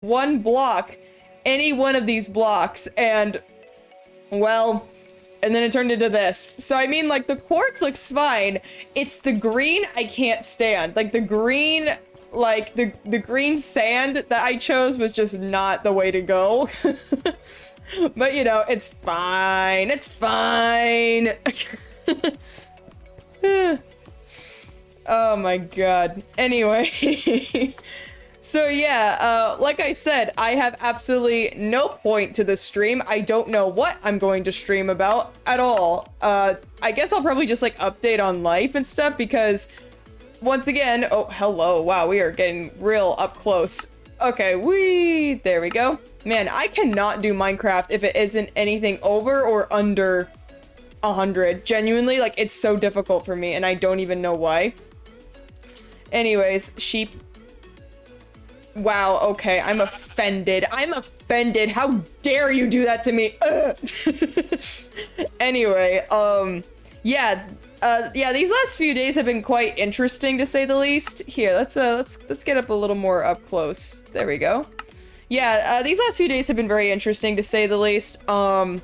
one block, any one of these blocks, and, well, and then it turned into this. So, I mean, like, the quartz looks fine. It's the green I can't stand. Like, the green, like, the green sand that I chose was just not the way to go. But, you know, it's fine. It's fine. Oh my god. Anyway. So yeah, like I said, I have absolutely no point to this stream. I don't know what I'm going to stream about at all. I guess I'll probably just like update on life and stuff because once again, oh, hello. Wow, we are getting real up close. Okay, there we go. Man, I cannot do Minecraft if it isn't anything over or under 100. Genuinely, like, it's so difficult for me and I don't even know why. Anyways, sheep. Wow, okay, I'm offended. I'm offended. How dare you do that to me? Anyway, yeah, these last few days have been quite interesting to say the least. Here, let's get up a little more up close. There we go. Yeah, these last few days have been very interesting to say the least. I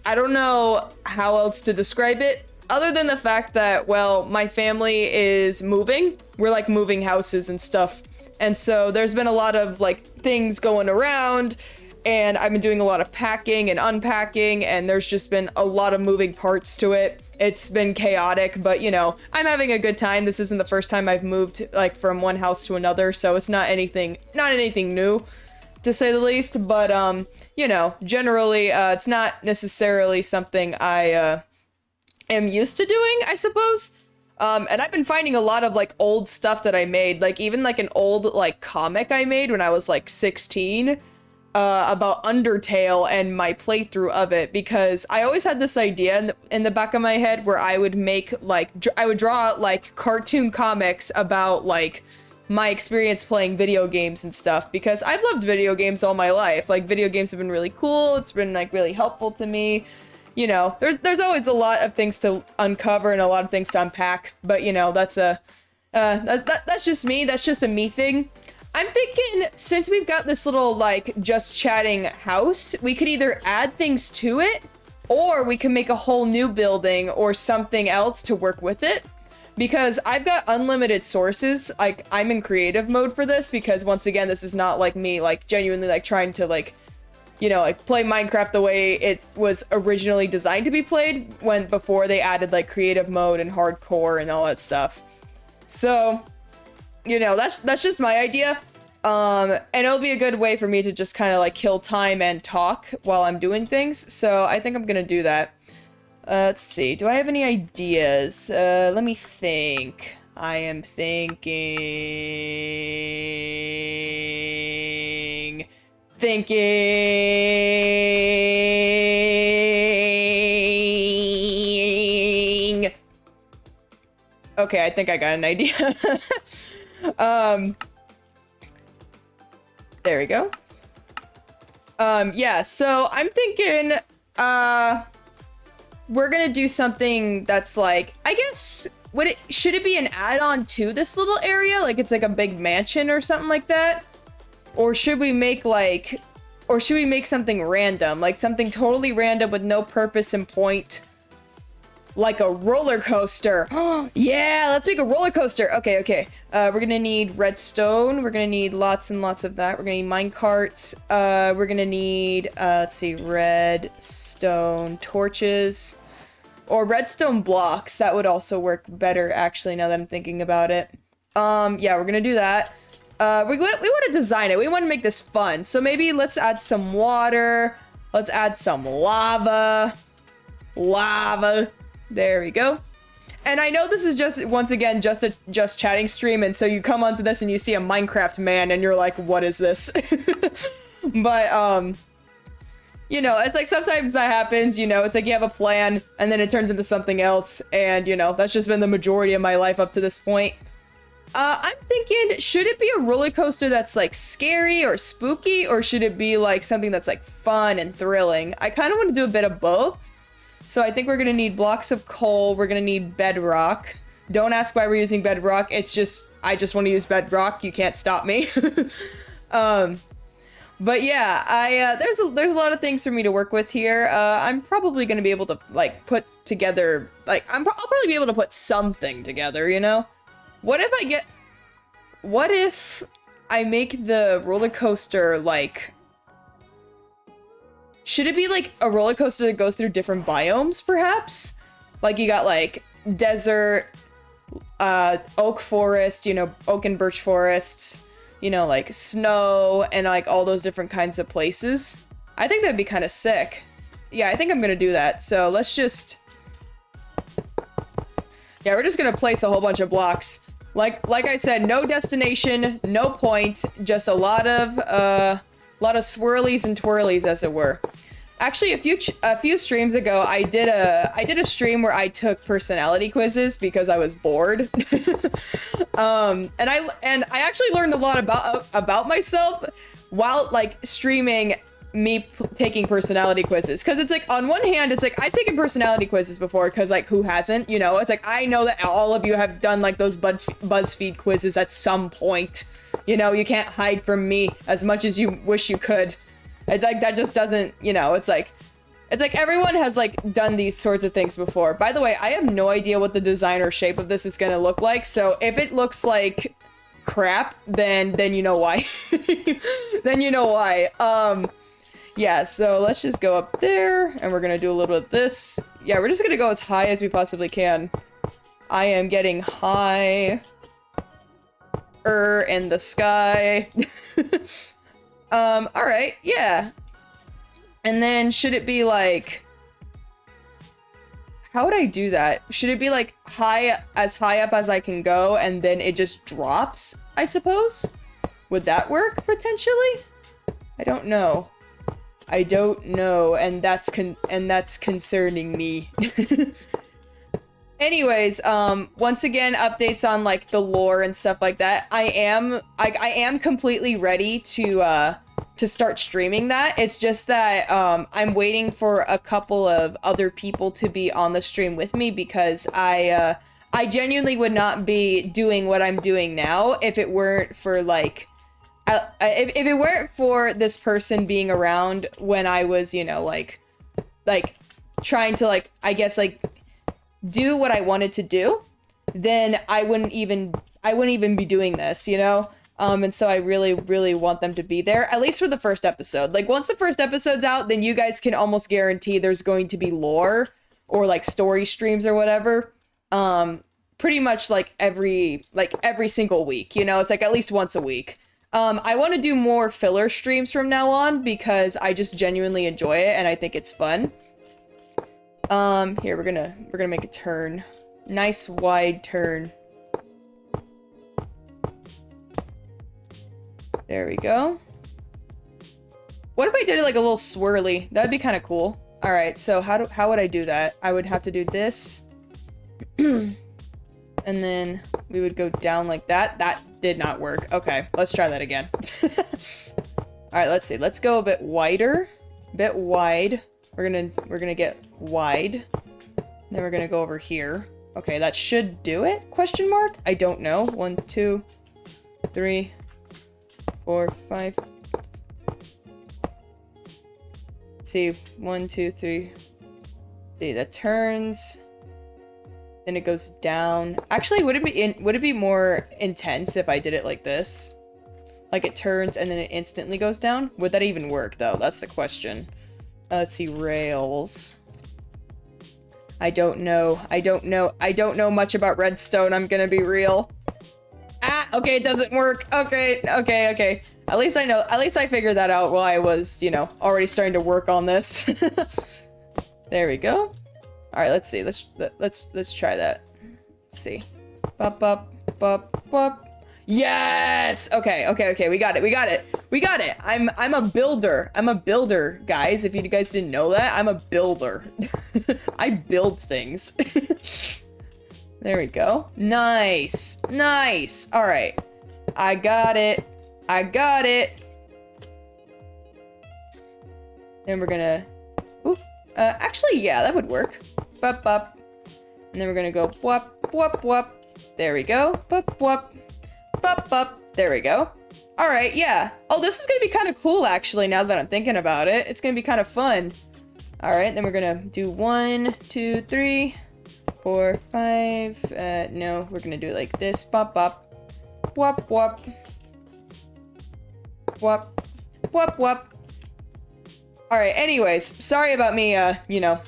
don't know how else to describe it other than the fact that, well, my family is moving. We're like moving houses and stuff. And so there's been a lot of like things going around and I've been doing a lot of packing and unpacking and there's just been a lot of moving parts to it. It's been chaotic, but you know, I'm having a good time. This isn't the first time I've moved like from one house to another, so it's not anything new to say the least, but you know, generally it's not necessarily something I am used to doing, I suppose. And I've been finding a lot of like old stuff that I made, like even like an old like comic I made when I was like 16 about Undertale and my playthrough of it, because I always had this idea in the back of my head where I would make like I would draw like cartoon comics about like my experience playing video games and stuff, because I've loved video games all my life. Like video games have been really cool. It's been like really helpful to me. You know, there's always a lot of things to uncover and a lot of things to unpack, but you know, that's just me. That's just a me thing. I'm thinking since we've got this little like just chatting house, we could either add things to it or we can make a whole new building or something else to work with it, because I've got unlimited sources. Like I'm in creative mode for this because once again, this is not like me like genuinely like trying to like, you know, like play Minecraft the way it was originally designed to be played before they added like creative mode and hardcore and all that stuff. So, you know, that's just my idea. And it'll be a good way for me to just kind of like kill time and talk while I'm doing things. So I think I'm gonna do that. Let's see. Do I have any ideas? Let me think. I am thinking. Okay, I think I got an idea. There we go. Yeah, so I'm thinking, we're gonna do something that's like, I guess, should it be an add-on to this little area? Like it's like a big mansion or something like that? Or should we make something random, like something totally random with no purpose and point, like a roller coaster? Yeah, let's make a roller coaster. Okay. We're gonna need redstone. We're gonna need lots and lots of that. We're gonna need mine carts. We're gonna need, let's see, redstone torches or redstone blocks. That would also work better, actually, now that I'm thinking about it. Yeah, we're gonna do that. We want to design it. We want to make this fun. So maybe let's add some water. Let's add some lava. There we go. And I know this is just, once again, just a chatting stream. And so you come onto this and you see a Minecraft man and you're like, what is this? But, you know, it's like sometimes that happens, you know, it's like you have a plan and then it turns into something else. And, you know, that's just been the majority of my life up to this point. I'm thinking, should it be a roller coaster that's like scary or spooky, or should it be like something that's like fun and thrilling? I kind of want to do a bit of both. So I think we're going to need blocks of coal. We're going to need bedrock. Don't ask why we're using bedrock. It's just, I just want to use bedrock. You can't stop me. But yeah, there's a lot of things for me to work with here. I'm probably gonna be able to like put together like I'll probably be able to put something together, you know? What if I make the roller coaster like should it be like a roller coaster that goes through different biomes perhaps? Like you got like desert, oak forest, you know, oak and birch forests, you know, like snow and like all those different kinds of places. I think that'd be kind of sick. Yeah, I think I'm gonna do that. So let's just, yeah, we're just gonna place a whole bunch of blocks. Like I said, no destination, no point, just a lot of swirlies and twirlies, as it were. Actually, a few streams ago, I did a stream where I took personality quizzes because I was bored. And I actually learned a lot about myself while like streaming me taking personality quizzes. Because it's like on one hand, it's like I've taken personality quizzes before because like who hasn't? You know, it's like I know that all of you have done like those BuzzFeed quizzes at some point. You know, you can't hide from me as much as you wish you could. It's like that just doesn't, you know, it's like everyone has like done these sorts of things before. By the way, I have no idea what the design or shape of this is gonna look like. So if it looks like crap, then you know why. Then you know why. Yeah, so let's just go up there and we're gonna do a little bit of this. Yeah, we're just gonna go as high as we possibly can. I am getting high in the sky. All right, yeah. And then should it be like, how would I do that? Should it be like as high up as I can go and then it just drops, I suppose? Would that work potentially? I don't know. I don't know, and that's concerning me. Anyways, once again, updates on like the lore and stuff like that. I am completely ready to start streaming that. It's just that I'm waiting for a couple of other people to be on the stream with me because I genuinely would not be doing what I'm doing now if it weren't for like if it weren't for this person being around when I was, you know, like trying to like I guess like do what I wanted to do, then I wouldn't even be doing this, you know? And so I really, really want them to be there, at least for the first episode. Like, once the first episode's out, then you guys can almost guarantee there's going to be lore or, like, story streams or whatever. Pretty much, like, every single week, you know? It's, like, at least once a week. I want to do more filler streams from now on because I just genuinely enjoy it and I think it's fun. Here, we're gonna make a turn. Nice wide turn. There we go. What if I did it like a little swirly? That'd be kind of cool. All right, so how would I do that? I would have to do this. And then we would go down like that. That did not work. Okay, let's try that again. All right, let's see. Let's go a bit wider. A bit wide. We're gonna get wide. Then we're gonna go over here. Okay, that should do it? Question mark? I don't know. 1, 2, 3, 4, 5. Let's see, 1, 2, 3. See, that turns. Then it goes down. Actually, would it be more intense if I did it like this? Like it turns and then it instantly goes down? Would that even work though? That's the question. Let's see, rails. I don't know much about redstone, I'm gonna be real. Ah, okay, it doesn't work. Okay. At least I figured that out while I was, you know, already starting to work on this. There we go. All right, let's see. Let's try that. Let's see. Bop, bop, bop, bop. Yes! Okay. We got it. I'm a builder. I'm a builder, guys. If you guys didn't know that, I'm a builder. I build things. There we go. Nice. All right. I got it. Then we're gonna... Oop. Actually, yeah, that would work. Bop, bop. And then we're gonna go wop, wop, wop. There we go. Bop, wop. Bop, bop. There we go. All right, yeah. Oh, this is gonna be kind of cool, actually, now that I'm thinking about it. It's gonna be kind of fun. All right, then we're gonna do 1, 2, 3, 4, 5. No, we're gonna do it like this. Bop, bop. Wop, wop. Wop. Wop, wop. All right, anyways, sorry about me, you know,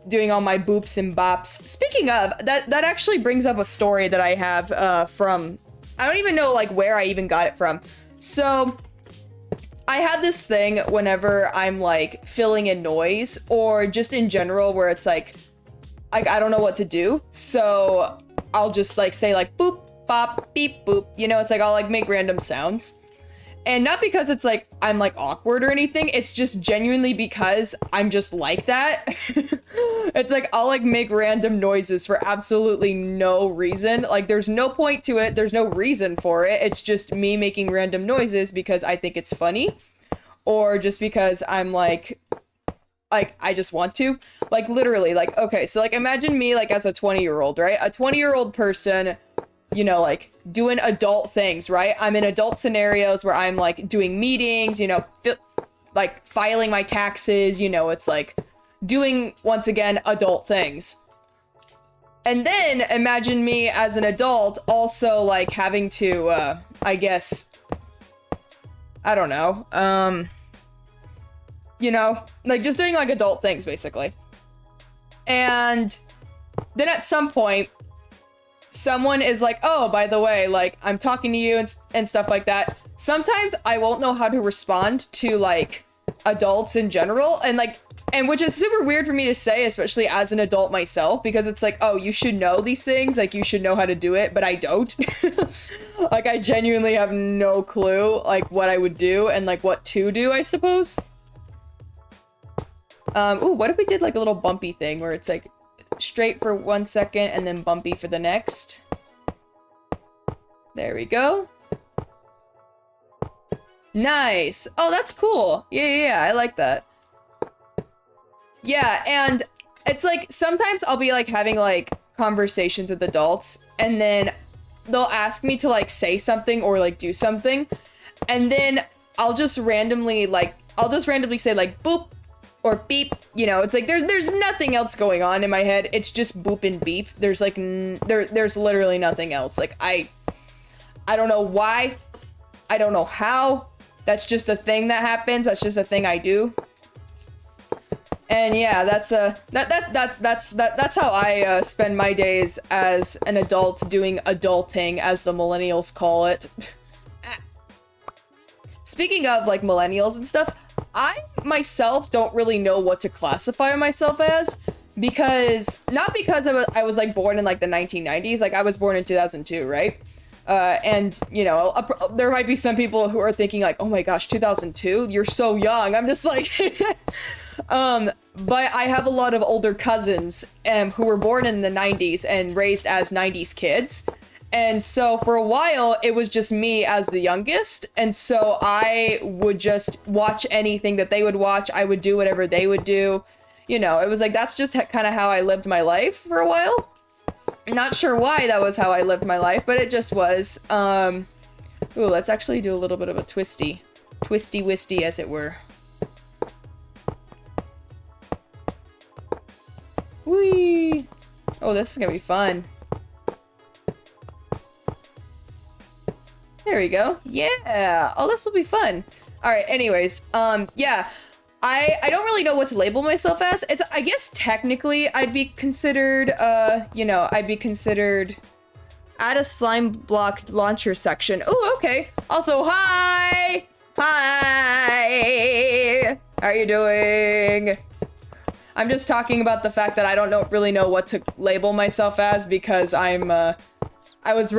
doing all my boops and bops. Speaking of, that actually brings up a story that I have, from... I don't even know, like, where I even got it from. So, I had this thing whenever I'm, like, filling in noise, or just in general, where it's, like, I don't know what to do. So, I'll just, like, say, like, boop, bop, beep, boop. You know, it's, like, I'll, like, make random sounds. And not because it's, like, I'm, like, awkward or anything. It's just genuinely because I'm just like that. It's, like, I'll, like, make random noises for absolutely no reason. Like, there's no point to it. There's no reason for it. It's just me making random noises because I think it's funny. Or just because I'm, like, I just want to. Like, literally, like, okay. So, like, imagine me, like, as a 20-year-old, right? A 20-year-old person... you know, like, doing adult things, right? I'm in adult scenarios where I'm, like, doing meetings, you know, like, filing my taxes, you know, it's, like, doing, once again, adult things. And then, imagine me as an adult also, like, having to, I guess, I don't know, you know, like, just doing, like, adult things, basically. And then at some point, someone is like, oh, by the way, like, I'm talking to you and stuff like that. Sometimes I won't know how to respond to, like, adults in general. And, like, and which is super weird for me to say, especially as an adult myself, because it's like, oh, you should know these things. Like, you should know how to do it, but I don't. Like, I genuinely have no clue, like, what I would do and, like, what to do, I suppose. Ooh, what if we did, like, a little bumpy thing where it's, like, straight for 1 second and then bumpy for the next. There we go. Nice. Oh, that's cool. Yeah, I like that. Yeah, and it's like sometimes I'll be like having like conversations with adults and then they'll ask me to like say something or like do something and then I'll just randomly say like boop or beep, you know, it's like there's nothing else going on in my head. It's just boop and beep. There's like there's literally nothing else. Like I don't know why. I don't know how. That's just a thing that happens. That's just a thing I do. And yeah, that's how I spend my days as an adult doing adulting, as the millennials call it. Speaking of like millennials and stuff, I myself don't really know what to classify myself as because not because I was like born in like the 1990s, like I was born in 2002, right? And you know, there might be some people who are thinking like, oh my gosh, 2002, you're so young. I'm just like, but I have a lot of older cousins who were born in the 90s and raised as 90s kids. And so for a while, it was just me as the youngest. And so I would just watch anything that they would watch. I would do whatever they would do. You know, it was like, that's just kind of how I lived my life for a while. Not sure why that was how I lived my life, but it just was. Ooh, let's actually do a little bit of a twisty-wisty, as it were. Whee! Oh, this is gonna be fun. There we go. Yeah. Oh, this will be fun. All right. Anyways, yeah. I don't really know what to label myself as. I guess technically I'd be considered, you know, I'd be considered at a slime block launcher section. Oh, okay. Also, hi! Hi! How are you doing? I'm just talking about the fact that I don't really know what to label myself as because I'm, I was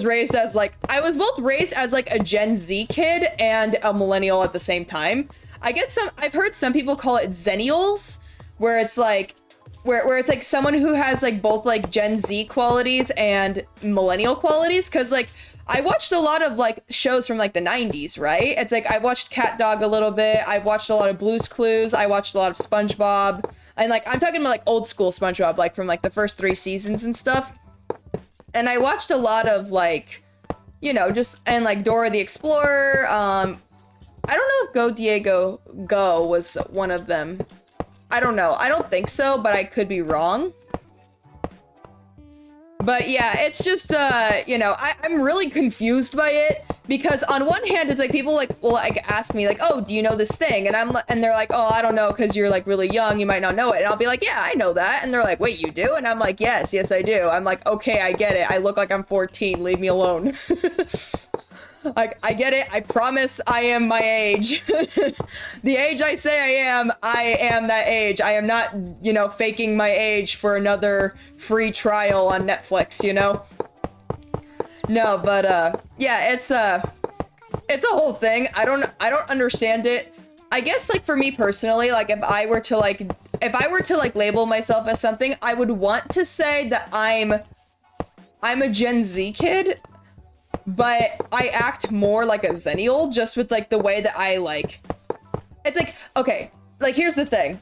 raised as like, I was both raised as like a Gen Z kid and a millennial at the same time. I get I've heard some people call it Zennials, where it's like, where it's like someone who has like both like Gen Z qualities and millennial qualities. Cause like, I watched a lot of like shows from like the 90s, right? It's like, I watched Cat Dog a little bit. I watched a lot of Blue's Clues. I watched a lot of SpongeBob. And like, I'm talking about like old school SpongeBob, like from like the first 3 seasons and stuff. And I watched a lot of like, you know, just, and like Dora the Explorer. I don't know if Go Diego Go was one of them. I don't know. I don't think so, but I could be wrong. But yeah, it's just, you know, I'm really confused by it because on one hand, it's like people like, will like ask me like, oh, do you know this thing? And they're like, oh, I don't know, because you're like really young, you might not know it. And I'll be like, yeah, I know that. And they're like, wait, you do? And I'm like, yes, I do. I'm like, okay, I get it. I look like I'm 14. Leave me alone. Like, I get it. I promise I am my age. The age I say I am that age. I am not, you know, faking my age for another free trial on Netflix, you know? No, but, yeah, it's a whole thing. I don't understand it. I guess, like, for me personally, like, if I were to label myself as something, I would want to say that I'm a Gen Z kid, but I act more like a Zennial, just with, like, the way that I, like... It's like, okay, like, here's the thing.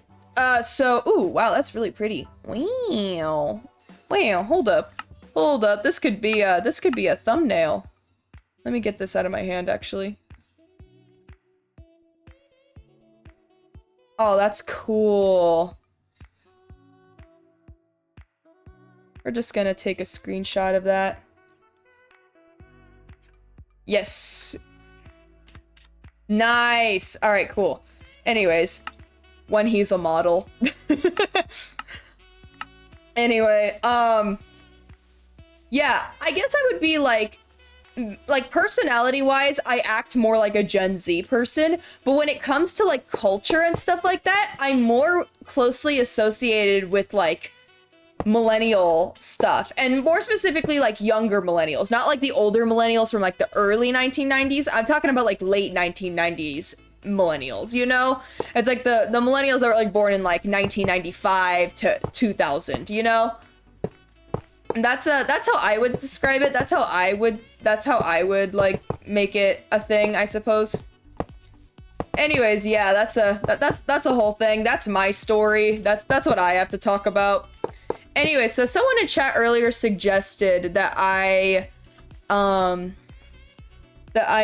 So, ooh, wow, that's really pretty. Wow. Wow, hold up. Hold up, this could be a thumbnail. Let me get this out of my hand, actually. Oh, that's cool. We're just gonna take a screenshot of that. Yes. Nice. All right, cool. Anyways, when he's a model. Anyway, yeah, I guess I would be like personality-wise, I act more like a Gen Z person, but when it comes to like culture and stuff like that, I'm more closely associated with like millennial stuff, and more specifically like younger millennials, not like the older millennials from like the early 1990s. I'm talking about like late 1990s millennials, you know? It's like the millennials that were like born in like 1995 to 2000, you know? And that's how I would describe it. That's how I would like make it a thing, I suppose. Anyways, yeah, that's a whole thing. That's my story. That's what I have to talk about. Anyway, so someone in chat earlier suggested that I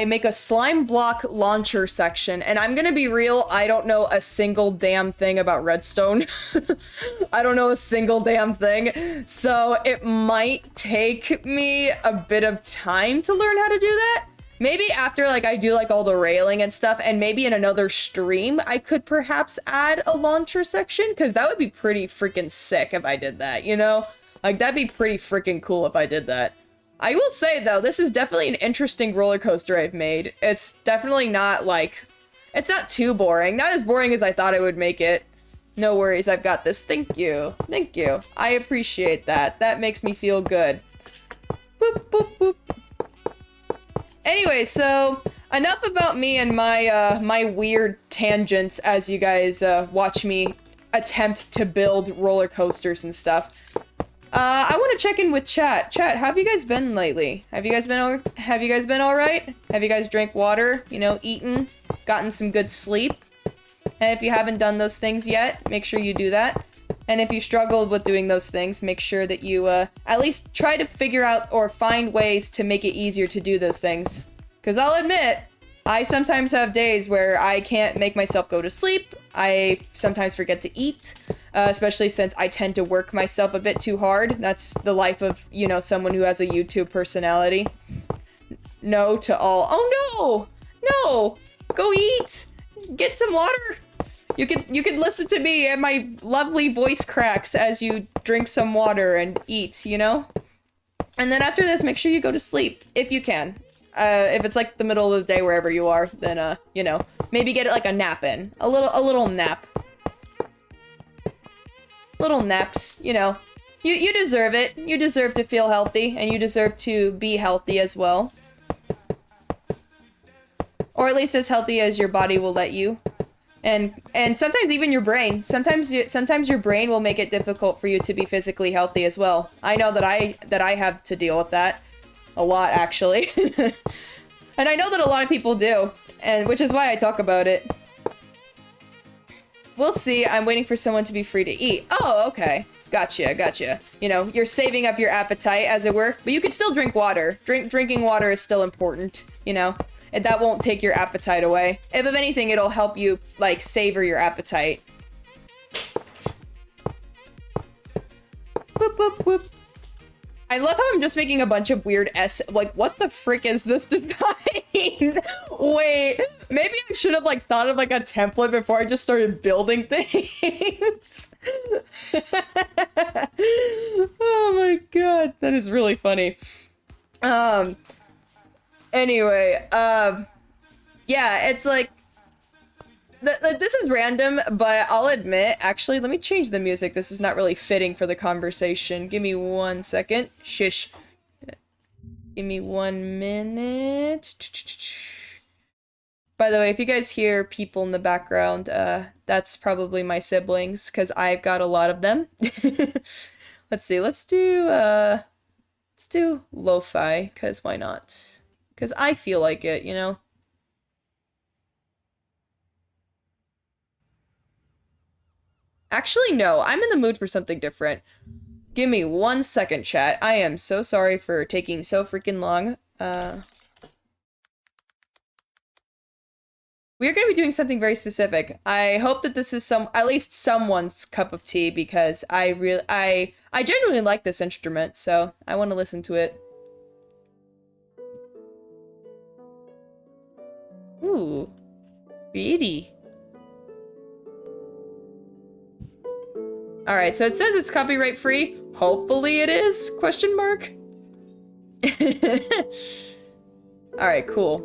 make a slime block launcher section, and I'm gonna be real, I don't know a single damn thing about redstone. I don't know a single damn thing, so it might take me a bit of time to learn how to do that. Maybe after like I do like all the railing and stuff, and maybe in another stream I could perhaps add a launcher section, because that would be pretty freaking sick if I did that, you know? Like, that'd be pretty freaking cool if I did that. I will say though, this is definitely an interesting roller coaster I've made. It's definitely not like, it's not too boring. Not as boring as I thought it would make it. No worries, I've got this. Thank you. Thank you. I appreciate that. That makes me feel good. Boop, boop, boop. Anyway, so enough about me and my my weird tangents as you guys watch me attempt to build roller coasters and stuff. I want to check in with chat. Chat, how have you guys been lately? Have you guys been all right? Have you guys drank water, you know, eaten, gotten some good sleep? And if you haven't done those things yet, make sure you do that. And if you struggled with doing those things, make sure that you at least try to figure out or find ways to make it easier to do those things. Because I'll admit, I sometimes have days where I can't make myself go to sleep. I sometimes forget to eat, especially since I tend to work myself a bit too hard. That's the life of, you know, someone who has a YouTube personality. No to all. Oh no! No! Go eat! Get some water! You can listen to me and my lovely voice cracks as you drink some water and eat, you know? And then after this, make sure you go to sleep, if you can. If it's like the middle of the day wherever you are, then, you know, maybe get it like a nap in. A little nap. Little naps, you know. You deserve it. You deserve to feel healthy, and you deserve to be healthy as well. Or at least as healthy as your body will let you. And sometimes even your brain. Sometimes your brain will make it difficult for you to be physically healthy as well. I know that I have to deal with that a lot, actually. And I know that a lot of people do, and which is why I talk about it. We'll see. I'm waiting for someone to be free to eat. Oh, okay. Gotcha, gotcha. You know, you're saving up your appetite, as it were, but you can still drink water. Drinking water is still important, you know? And that won't take your appetite away. If anything, it'll help you, like, savor your appetite. Whoop, whoop, whoop. I love how I'm just making a bunch of weird like, what the frick is this design? Wait, maybe I should have, like, thought of, like, a template before I just started building things. Oh my god, that is really funny. Anyway, yeah, it's like, this is random, but I'll admit, actually, let me change the music. This is not really fitting for the conversation. Give me 1 second. Shish. Give me 1 minute. By the way, if you guys hear people in the background, that's probably my siblings, because I've got a lot of them. Let's see, let's do lo-fi, because why not? Because I feel like it, you know? Actually, no, I'm in the mood for something different. Give me 1 second, chat. I am so sorry for taking so freaking long. We are going to be doing something very specific. I hope that this is at least someone's cup of tea, because I genuinely like this instrument, so I want to listen to it. Ooh, beady. Alright, so it says it's copyright free. Hopefully it is? Question mark? Alright, cool.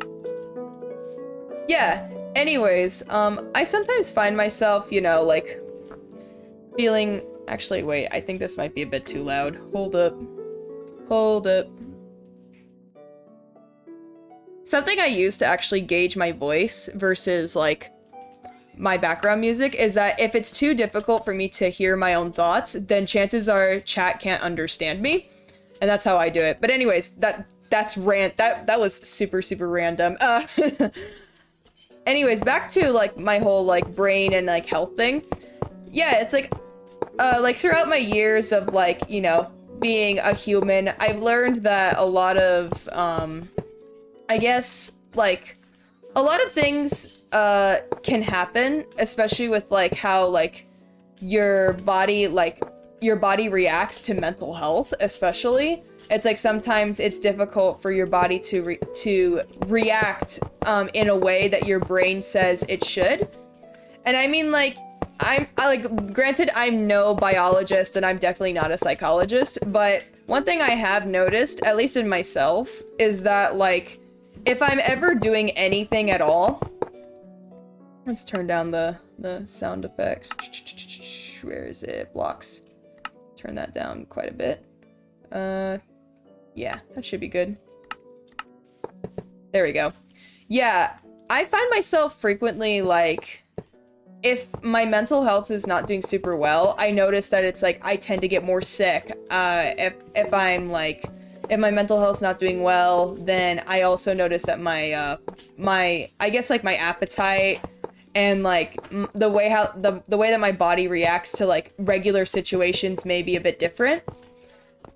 Yeah, anyways, I sometimes find myself, you know, like, feeling... Actually, wait, I think this might be a bit too loud. Hold up. Hold up. Something I use to actually gauge my voice versus, like, my background music is that if it's too difficult for me to hear my own thoughts, then chances are chat can't understand me. And that's how I do it. But anyways, that was super random. Anyways, back to, like, my whole, like, brain and, like, health thing. Yeah, it's like throughout my years of, like, you know, being a human, I've learned that a lot of, I guess, like, a lot of things can happen, especially with, like, how, like, your body reacts to mental health, especially. It's like sometimes it's difficult for your body to react in a way that your brain says it should. And I mean, like, granted, I'm no biologist and I'm definitely not a psychologist, but one thing I have noticed, at least in myself, is that, like, if I'm ever doing anything at all... Let's turn down the sound effects. Where is it? Blocks. Turn that down quite a bit. Yeah, that should be good. There we go. Yeah, I find myself frequently, like, if my mental health is not doing super well, I notice that it's like I tend to get more sick. If I'm like, if my mental health's not doing well, then I also notice that my I guess, like, my appetite and, like, the way that my body reacts to, like, regular situations may be a bit different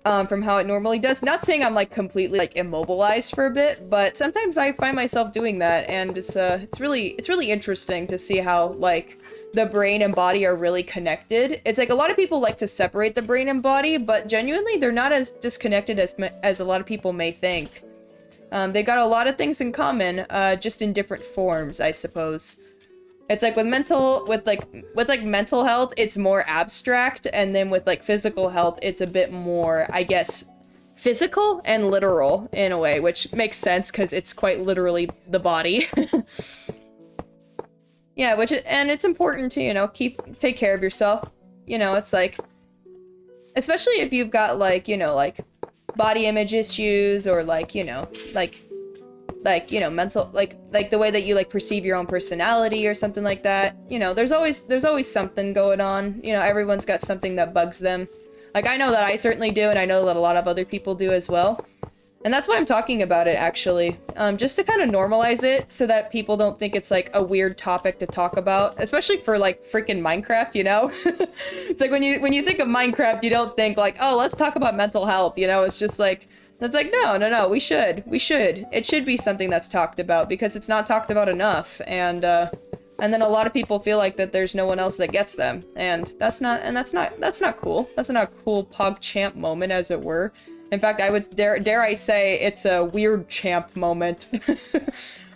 from how it normally does. Not saying I'm, like, completely, like, immobilized for a bit, but sometimes I find myself doing that, and it's really interesting to see how, like, the brain and body are really connected. It's like a lot of people like to separate the brain and body, but genuinely they're not as disconnected as a lot of people may think. They got a lot of things in common, just in different forms, I suppose. It's like with mental health, it's more abstract, and then with, like, physical health, it's a bit more, I guess, physical and literal in a way, which makes sense because it's quite literally the body. Yeah, and it's important to, you know, take care of yourself. You know, it's like, especially if you've got, like, you know, like, body image issues, or, like, you know, like, you know, mental, like the way that you, like, perceive your own personality or something like that. You know, there's always something going on. You know, everyone's got something that bugs them. Like, I know that I certainly do, and I know that a lot of other people do as well. And that's why I'm talking about it, actually. Just to kind of normalize it so that people don't think it's like a weird topic to talk about, especially for like freaking Minecraft, you know? It's like when you think of Minecraft, you don't think like, oh, let's talk about mental health, you know? It's just like, that's like, no, we should. It should be something that's talked about because it's not talked about enough. And then a lot of people feel like that there's no one else that gets them. And that's not cool. That's not a cool PogChamp moment, as it were. In fact, I would dare I say it's a weird champ moment.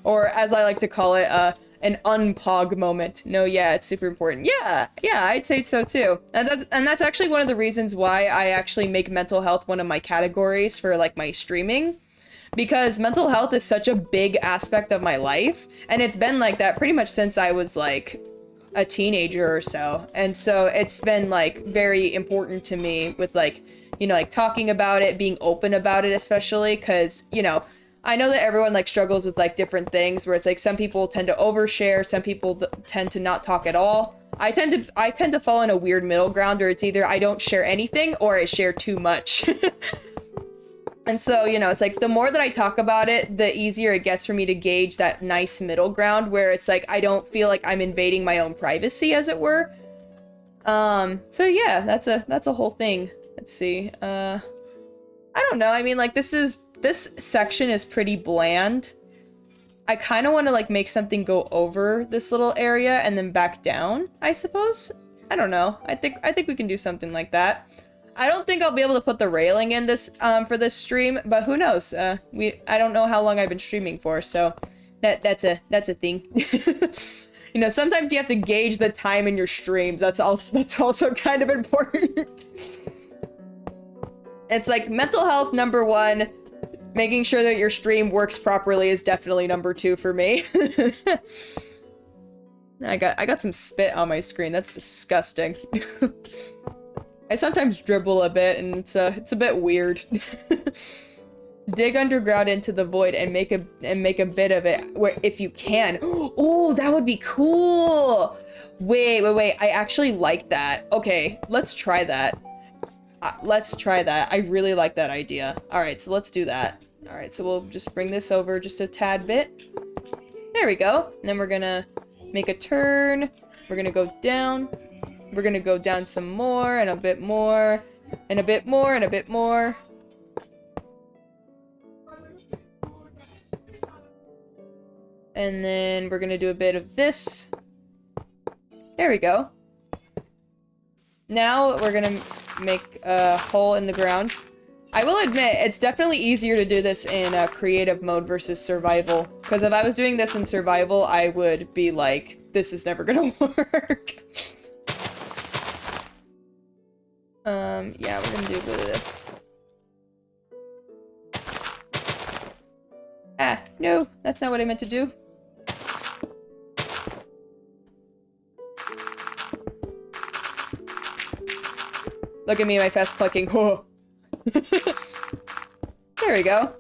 Or as I like to call it, an unpog moment. No, yeah, it's super important. Yeah, I'd say so too. And that's actually one of the reasons why I actually make mental health one of my categories for like my streaming. Because mental health is such a big aspect of my life. And it's been like that pretty much since I was like a teenager or so. And so it's been like very important to me with like, you know, like talking about it, being open about it, especially because, you know, I know that everyone like struggles with like different things where it's like some people tend to overshare, some people tend to not talk at all. I tend to fall in a weird middle ground where it's either I don't share anything or I share too much. And so, you know, it's like the more that I talk about it, the easier it gets for me to gauge that nice middle ground where it's like I don't feel like I'm invading my own privacy, as it were. So yeah, that's a whole thing. Let's see. I don't know. I mean, like this section is pretty bland. I kind of want to like make something go over this little area and then back down, I suppose. I don't know. I think we can do something like that. I don't think I'll be able to put the railing in this for this stream, but who knows? I don't know how long I've been streaming for, so that's a thing. You know, sometimes you have to gauge the time in your streams. That's also kind of important. It's like mental health number 1, making sure that your stream works properly is definitely number 2 for me. I got some spit on my screen. That's disgusting. I sometimes dribble a bit, and it's a bit weird. Dig underground into the void and make a bit of it where if you can. Oh, that would be cool. Wait. I actually like that. Okay, let's try that. I really like that idea. All right, so let's do that. All right, so we'll just bring this over just a tad bit. There we go. And then we're gonna make a turn. We're gonna go down. We're gonna go down some more, and a bit more, and a bit more, and a bit more. And then we're gonna do a bit of this. There we go. Now we're gonna make a hole in the ground. I will admit, it's definitely easier to do this in creative mode versus survival. Because if I was doing this in survival, I would be like, this is never gonna work. Yeah, we're gonna do a bit of this. Ah, no, that's not what I meant to do. Look at me, my fast clicking. Oh. There we go.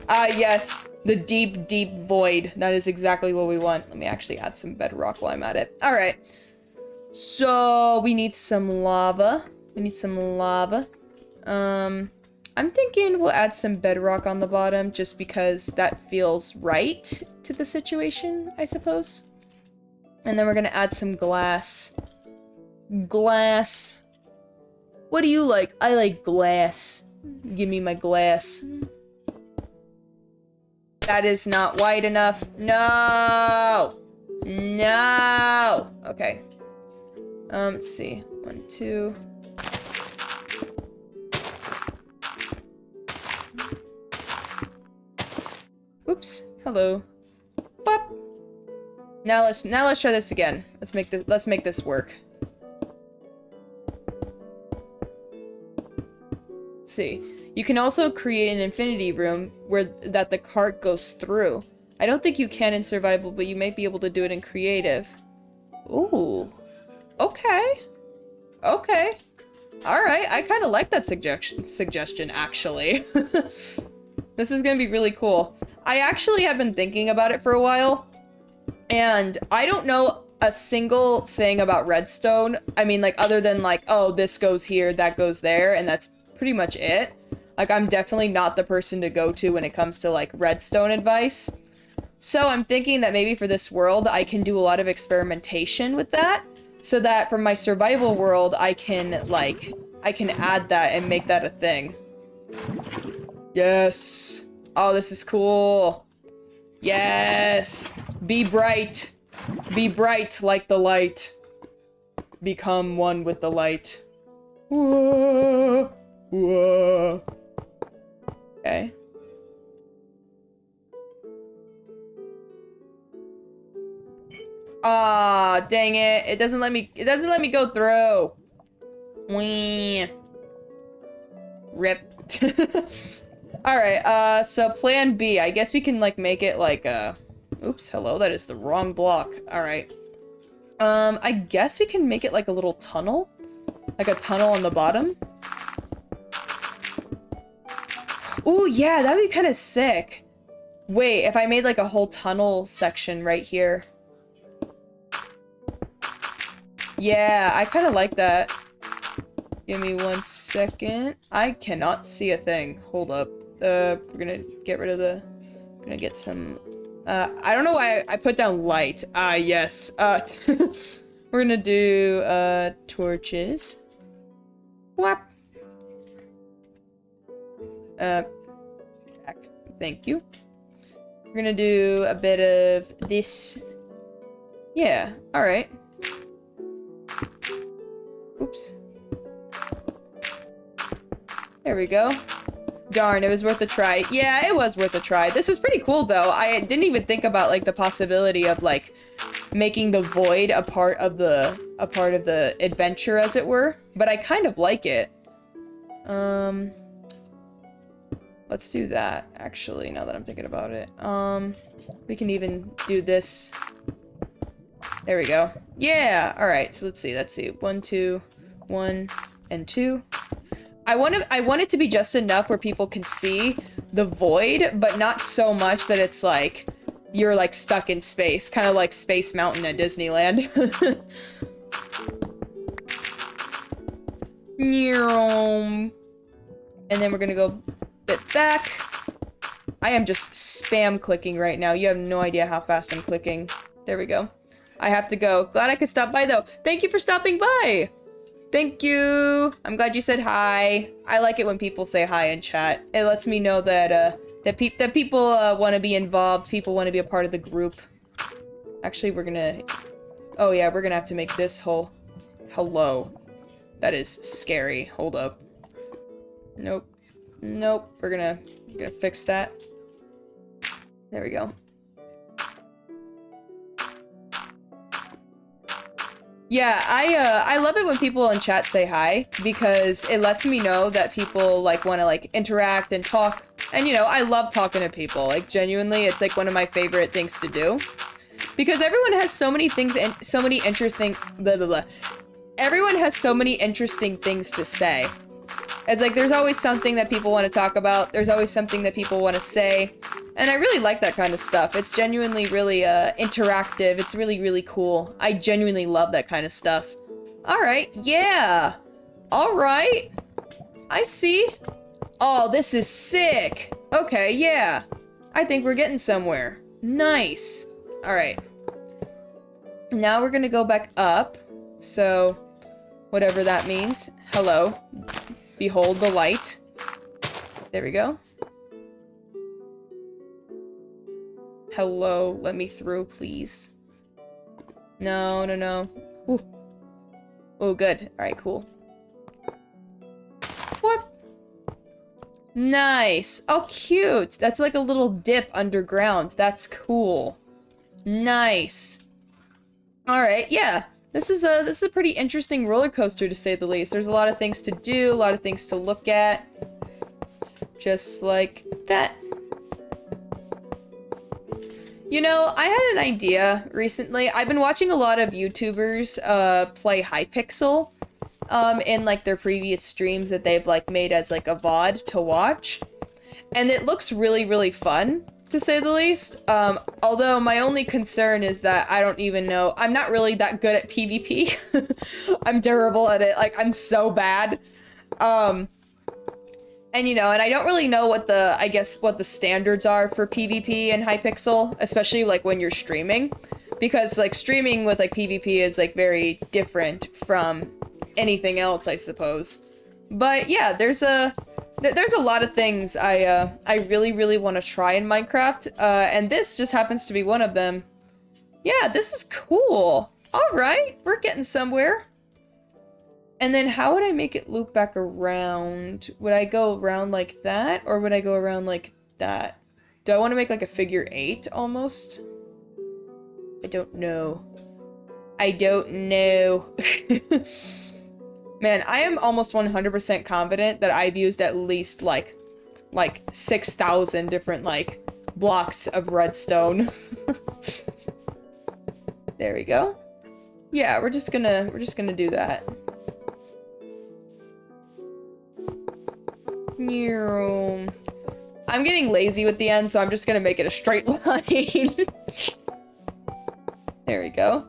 Yes, the deep, deep void. That is exactly what we want. Let me actually add some bedrock while I'm at it. All right. So we need some lava. I'm thinking we'll add some bedrock on the bottom just because that feels right to the situation, I suppose. And then we're gonna add some glass. Glass. What do you like? I like glass. Give me my glass. That is not wide enough. No! No! Okay. Let's see. 1, 2. Oops. Hello. Bop. Now let's try this again. Let's make this work. Let's see. You can also create an infinity room that the cart goes through. I don't think you can in survival, but you might be able to do it in creative. Ooh. Okay. Okay. Alright, I kind of like that suggestion, actually. This is gonna be really cool. I actually have been thinking about it for a while, and I don't know a single thing about redstone. I mean, like, other than like, oh, this goes here, that goes there, and that's pretty much it. Like, I'm definitely not the person to go to when it comes to, like, redstone advice. So I'm thinking that maybe for this world, I can do a lot of experimentation with that, so that for my survival world, I can, like, I can add that and make that a thing. Yes. Oh, this is cool. Yes. Be bright. Be bright like the light. Become one with the light. Whoa. Whoa. Okay. Ah, dang it. It doesn't let me go through. Wee. Rip. Alright, so plan B. I guess we can, like, make it like oops, hello, that is the wrong block. Alright. I guess we can make it like a little tunnel. Like a tunnel on the bottom. Ooh, yeah, that'd be kind of sick. Wait, if I made like a whole tunnel section right here. Yeah, I kind of like that. Give me 1 second. I cannot see a thing. Hold up. We're gonna get rid of the... Gonna get some... I don't know why I put down light. Ah, yes. We're gonna do, torches. Whap. Thank you. We're gonna do a bit of this. Yeah, alright. Oops. There we go. Darn, it was worth a try. Yeah, it was worth a try. This is pretty cool, though. I didn't even think about, like, the possibility of, like, making the void a part of the adventure, as it were. But I kind of like it. Let's do that, actually, now that I'm thinking about it. We can even do this. There we go. Yeah, alright, so let's see. 1, 2, 1, and 2. I want it to be just enough where people can see the void, but not so much that it's like you're like stuck in space, kind of like Space Mountain at Disneyland. And then we're gonna go a bit back. I am just spam clicking right now. You have no idea how fast I'm clicking. There we go. I have to go. Glad I could stop by though. Thank you for stopping by. Thank you. I'm glad you said hi. I like it when people say hi in chat. It lets me know that that people want to be involved. People want to be a part of the group. Actually, we're gonna... Oh yeah, we're gonna have to make this whole... Hello. That is scary. Hold up. Nope. Nope. We're gonna fix that. There we go. Yeah, I love it when people in chat say hi, because it lets me know that people, like, want to, like, interact and talk. And, you know, I love talking to people. Like, genuinely, it's, like, one of my favorite things to do. Because everyone has so many things and so many interesting... Blah, blah, blah. Everyone has so many interesting things to say. It's like, there's always something that people want to talk about. There's always something that people want to say. And I really like that kind of stuff. It's genuinely really interactive. It's really, really cool. I genuinely love that kind of stuff. Alright, yeah. Alright. I see. Oh, this is sick. Okay, yeah. I think we're getting somewhere. Nice. Alright. Now we're gonna go back up. So, whatever that means. Hello. Behold the light. There we go. Hello, let me through, please. No, no, no. Ooh. Oh, good. Alright, cool. What? Nice. Oh, cute. That's like a little dip underground. That's cool. Nice. Alright, yeah. This is a pretty interesting roller coaster, to say the least. There's a lot of things to do, a lot of things to look at. Just like that. You know, I had an idea recently. I've been watching a lot of YouTubers play Hypixel in like their previous streams that they've like made as like a VOD to watch. And it looks really, really fun, to say the least. Although my only concern is that I don't even know. I'm not really that good at PvP. I'm terrible at it. Like, I'm so bad. And you know, and I don't really know what the, I guess, what the standards are for PvP and Hypixel, especially like when you're streaming, because like streaming with like PvP is like very different from anything else, I suppose. But yeah, there's a lot of things I really want to try in Minecraft, and this just happens to be one of them. Yeah, this is cool. All right, we're getting somewhere. And then how would I make it loop back around? Would I go around like that, or would I go around like that? Do I want to make like a figure 8 almost? I don't know. I don't know. Man, I am almost 100% confident that I've used at least like 6,000 different like blocks of redstone. There we go. Yeah, we're just gonna do that. I'm getting lazy with the end, so I'm just gonna make it a straight line. There we go.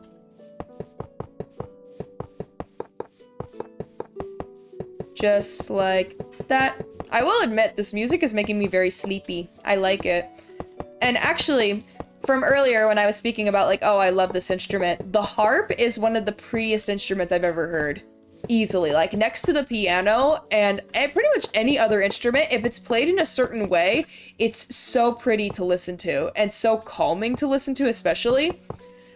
Just like that. I will admit, this music is making me very sleepy. I like it. And actually, from earlier when I was speaking about like, oh, I love this instrument, the harp is one of the prettiest instruments I've ever heard. Easily, like next to the piano and pretty much any other instrument, if it's played in a certain way, it's so pretty to listen to and so calming to listen to, especially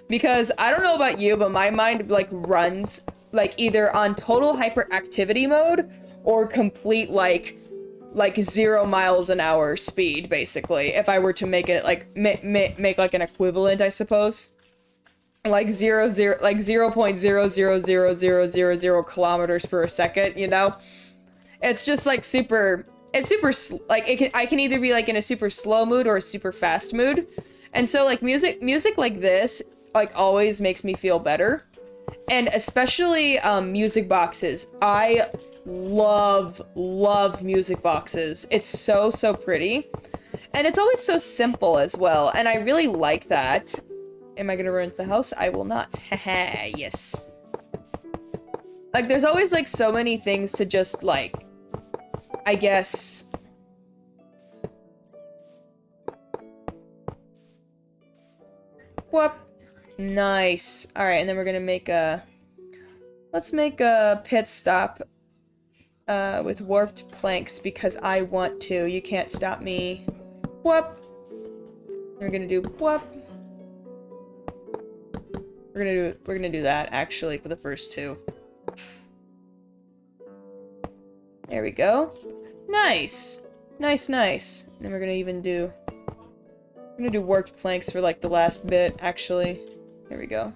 because I don't know about you, but my mind like runs like either on total hyperactivity mode or complete like 0 miles an hour speed, basically, if I were to make it like make like an equivalent, I suppose. Like 0.0000000 kilometers per second, you know? It's just like super, I can either be like in a super slow mood or a super fast mood. And so like music like this, like always makes me feel better. And especially music boxes. I love music boxes. It's so pretty. And it's always so simple as well. And I really like that. Am I gonna ruin the house? I will not. Haha, yes. Like, there's always, like, so many things to just, like, I guess... Whoop. Nice. Alright, and then we're gonna make a... Let's make a pit stop with warped planks because I want to. You can't stop me. Whoop. We're gonna do whoop. We're gonna do that, actually, for the first two. There we go. Nice! Nice. And then we're gonna even do... I'm gonna do warped planks for, like, the last bit, actually. There we go.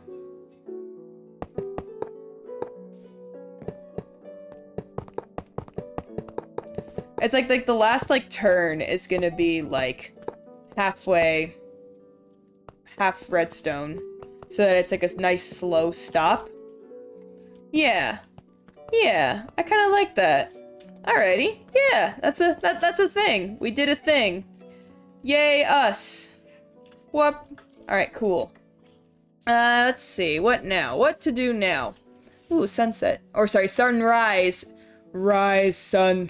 It's like the last, like, turn is gonna be, like, half redstone. So that it's like a nice slow stop. Yeah. Yeah, I kind of like that. Alrighty. Yeah, that's a thing. We did a thing. Yay, us. Whoop. Alright, cool. Let's see. What now? What to do now? Ooh, sunset. Or sorry, sunrise. Rise, sun.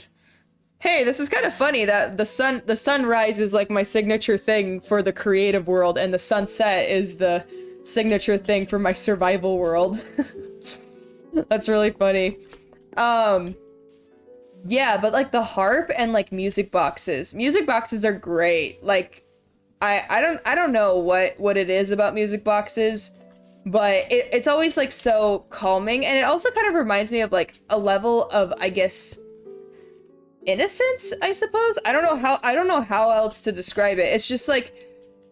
Hey, this is kind of funny that the sunrise is like my signature thing for the creative world, and the sunset is the signature thing for my survival world. That's really funny. Yeah, but like the harp and like music boxes. Music boxes are great. Like I don't know what it is about music boxes, but it's always like so calming, and it also kind of reminds me of like a level of, I guess, innocence, I suppose. I don't know how else to describe it. It's just like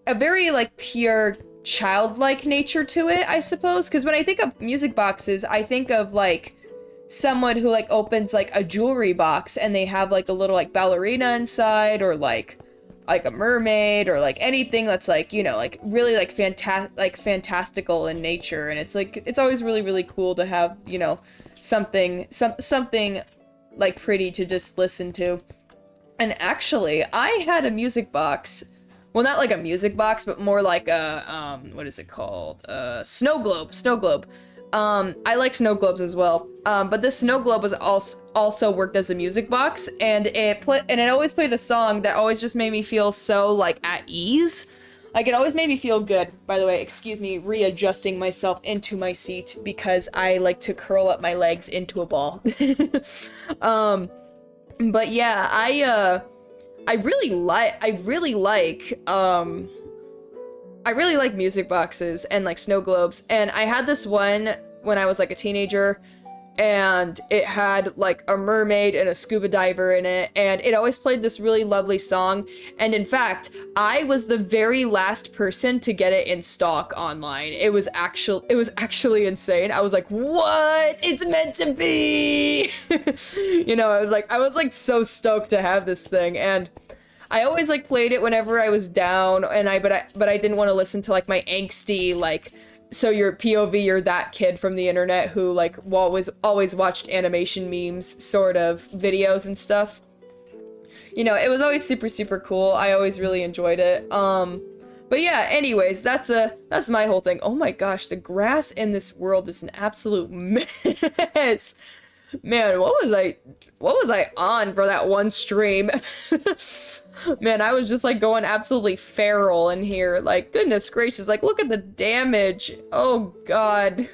a very like pure childlike nature to it, I suppose, because when I think of music boxes, I think of like someone who like opens like a jewelry box and they have like a little like ballerina inside, or like a mermaid, or like anything that's like, you know, like really like fantastical in nature. And it's like, it's always really cool to have, you know, something like pretty to just listen to. And actually, I had a music box. Well, not like a music box, but more like a, what is it called? Snow globe. I like snow globes as well. But this snow globe was also worked as a music box, and it always played a song that always just made me feel so like at ease. Like, it always made me feel good. By the way, excuse me, readjusting myself into my seat because I like to curl up my legs into a ball. But yeah, I really like music boxes and like snow globes. And I had this one when I was like a teenager, and it had like a mermaid and a scuba diver in it, and it always played this really lovely song. And in fact, I was the very last person to get it in stock online. It was actually insane. I was like, what? It's meant to be. You know, I was like so stoked to have this thing. And I always like played it whenever I was down, and but I didn't want to listen to like my angsty like, so you're POV, you're that kid from the internet who like always watched animation memes sort of videos and stuff. You know, it was always super cool. I always really enjoyed it. But yeah, anyways, that's my whole thing. Oh my gosh, the grass in this world is an absolute mess. Man, what was I on for that one stream? Man, I was just like going absolutely feral in here. Like, goodness gracious, like look at the damage. Oh god.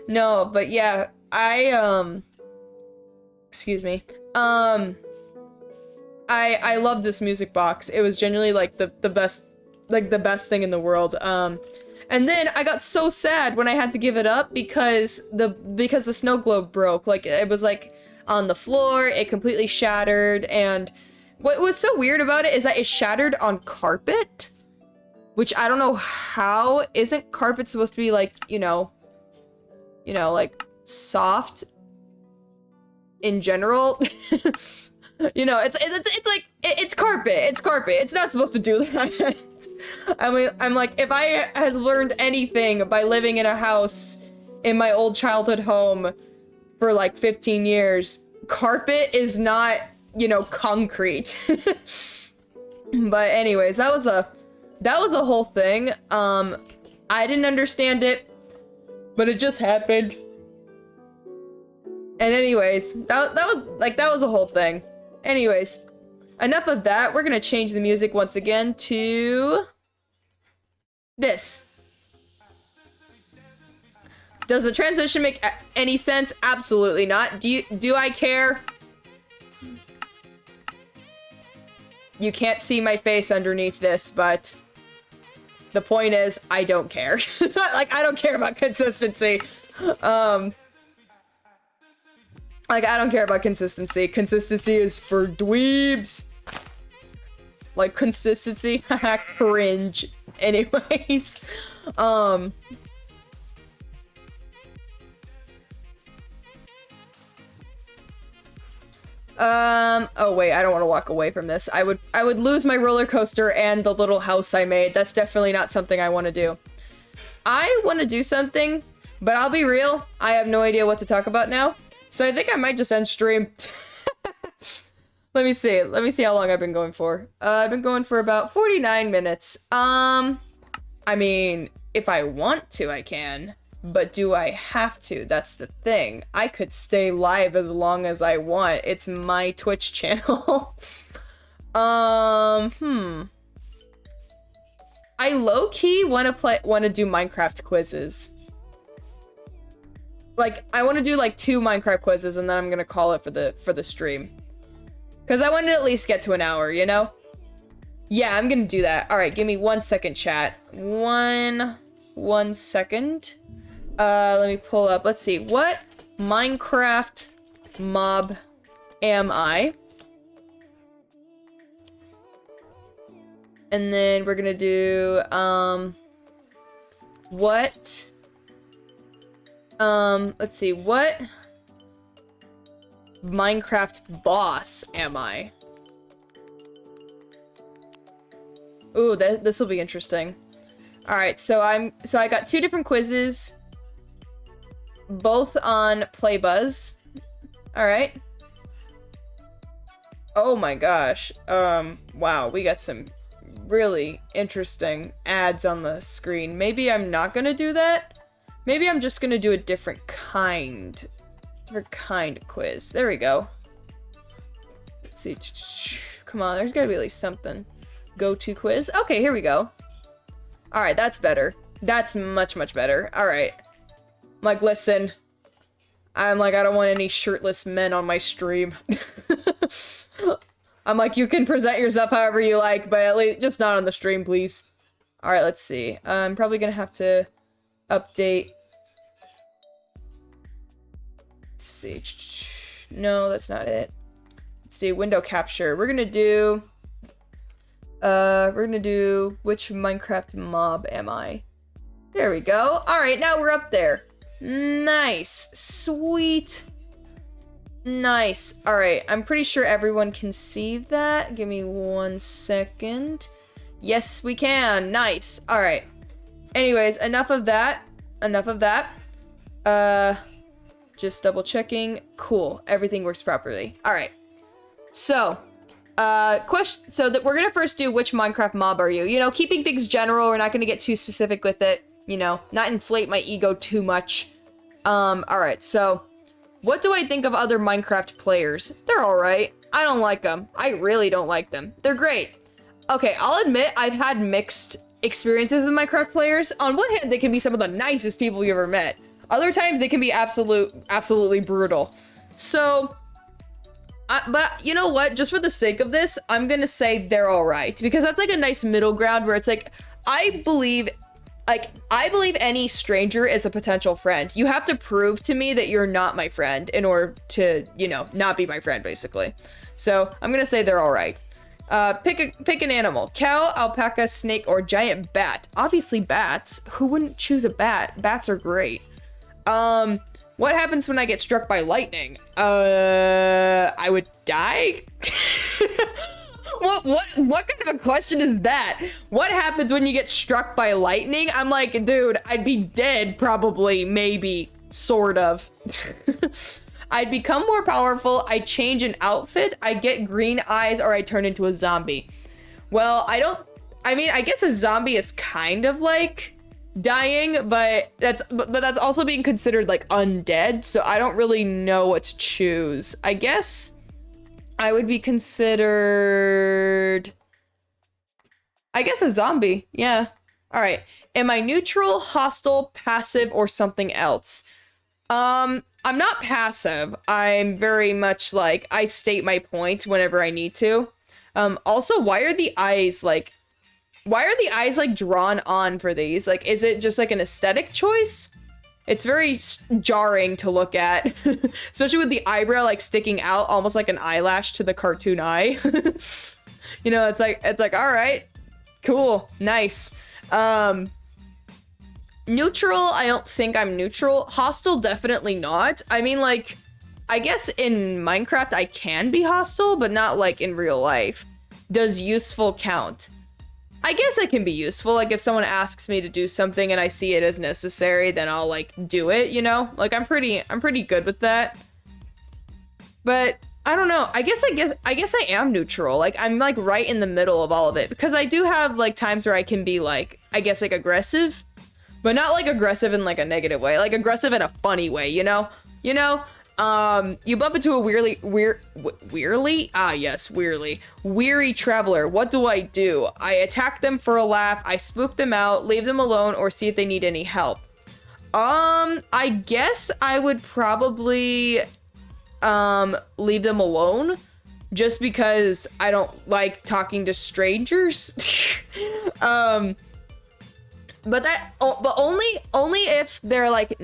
No, but yeah, excuse me. I love this music box. It was genuinely like the best thing in the world. And then I got so sad when I had to give it up because the snow globe broke. Like, it was like on the floor, it completely shattered, and what was so weird about it is that it shattered on carpet, which I don't know how. Isn't carpet supposed to be like, you know, like soft in general? You know, it's like it's carpet. It's carpet. It's not supposed to do that. I mean, I'm like, if I had learned anything by living in a house in my old childhood home for like 15 years, carpet is not, you know, concrete. But anyways, that was a whole thing. I didn't understand it, but it just happened. And anyways, that was a whole thing. Anyways, enough of that. We're gonna change the music once again to this. Does the transition make any sense? Absolutely not. Do I care? You can't see my face underneath this, but the point is, I don't care. Like, I don't care about consistency. Like, I don't care about consistency. Consistency is for dweebs. Like, consistency. Haha, cringe. Anyways. Oh wait, I don't want to walk away from this. I would lose my roller coaster and the little house I made. That's definitely not something I want to do. I want to do something, but I'll be real, I have no idea what to talk about now. So I think I might just end stream. Let me see how long I've been going for. I've been going for about 49 minutes. I mean, if I want to, I can. But do I have to? That's the thing. I could stay live as long as I want. It's my Twitch channel. I low-key want to do Minecraft quizzes. Like, I want to do like 2 Minecraft quizzes, and then I'm gonna call it for the stream. Because I wanted to at least get to an hour, you know? Yeah, I'm gonna do that. Alright, give me 1 second, chat. One second. Let me pull up. Let's see. What Minecraft mob am I? And then we're gonna do, what... let's see, what Minecraft boss am I? Ooh, this will be interesting. Alright, so I got 2 different quizzes, both on Playbuzz. Alright. Oh my gosh. Wow, we got some really interesting ads on the screen. Maybe I'm not gonna do that. Maybe I'm just gonna do a different kind of quiz. There we go. Let's see. Come on, there's gotta be at least something. Go-to quiz. Okay, here we go. All right, that's better. That's much, much better. All right. I'm like, listen. I'm like, I don't want any shirtless men on my stream. I'm like, you can present yourself however you like, but at least just not on the stream, please. All right, let's see. I'm probably gonna have to update. Let's see. No, that's not it. Let's see, window capture. We're gonna do which Minecraft mob am I? There we go. All right, now we're up there. Nice. Sweet. Nice. All right, I'm pretty sure everyone can see that. Give me 1 second. Yes, we can. Nice. All right. Anyways, enough of that. Just double checking. Cool. Everything works properly. All right. So, so that we're gonna first do which Minecraft mob are you? You know, keeping things general. We're not gonna get too specific with it. You know, not inflate my ego too much. All right. So, what do I think of other Minecraft players? They're all right. I don't like them. I really don't like them. They're great. Okay, I'll admit I've had mixed experiences with Minecraft players. On one hand, they can be some of the nicest people you ever met. Other times, they can be absolutely brutal. So, but you know what? Just for the sake of this, I'm gonna say they're all right, because that's like a nice middle ground where it's like, I believe any stranger is a potential friend. You have to prove to me that you're not my friend in order to, you know, not be my friend, basically. So I'm gonna say they're all right. Pick an animal: cow, alpaca, snake, or giant bat. Obviously bats. Who wouldn't choose a bat? Bats are great. What happens when I get struck by lightning? I would die? What kind of a question is that? What happens when you get struck by lightning? I'm like, dude, I'd be dead, probably, maybe, sort of. I'd become more powerful, I change an outfit, I get green eyes, or I turn into a zombie. Well, I guess a zombie is kind of like dying, but that's also being considered like undead, so I don't really know what to choose. I guess I would be considered, I guess, a zombie. Yeah. All right. Am I neutral, hostile, passive, or something else? I'm not passive. I'm very much like, I state my point whenever I need to. Also, why are the eyes like drawn on for these? Like, is it just like an aesthetic choice? It's very jarring to look at, especially with the eyebrow like sticking out almost like an eyelash to the cartoon eye. You know, it's like, all right, cool, nice. Neutral, I don't think I'm neutral. Hostile, definitely not. I mean, like, I guess in Minecraft I can be hostile, but not like in real life. Does useful count? I guess I can be useful. Like, if someone asks me to do something and I see it as necessary, then I'll like do it, you know? Like, I'm pretty good with that. But I don't know. I guess I am neutral. Like, I'm like right in the middle of all of it, because I do have like times where I can be like, I guess, like aggressive, but not like aggressive in like a negative way, like aggressive in a funny way, you know? You bump into a weary traveler. What do? I attack them for a laugh, I spook them out, leave them alone, or see if they need any help. I guess I would probably leave them alone, just because I don't like talking to strangers. But only if they're like,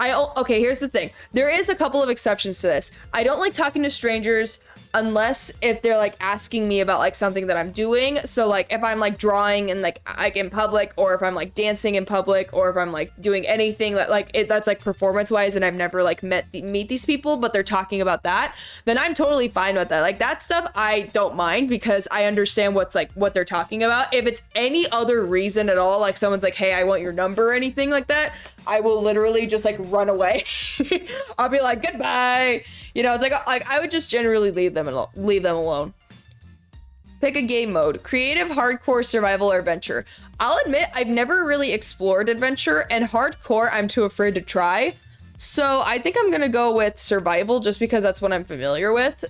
okay, here's the thing. There is a couple of exceptions to this. I don't like talking to strangers unless if they're like asking me about like something that I'm doing. So like if I'm like drawing and like in public, or if I'm like dancing in public, or if I'm like doing anything that like that's like performance wise and I've never like meet these people, but they're talking about that, then I'm totally fine with that. Like that stuff I don't mind, because I understand what they're talking about. If it's any other reason at all, like someone's like, hey, I want your number or anything like that, I will literally just like run away. I'll be like, goodbye. You know, it's like I would just generally leave them alone. Pick a game mode. Creative, hardcore, survival, or adventure. I'll admit, I've never really explored adventure, and hardcore I'm too afraid to try. So I think I'm gonna go with survival just because that's what I'm familiar with.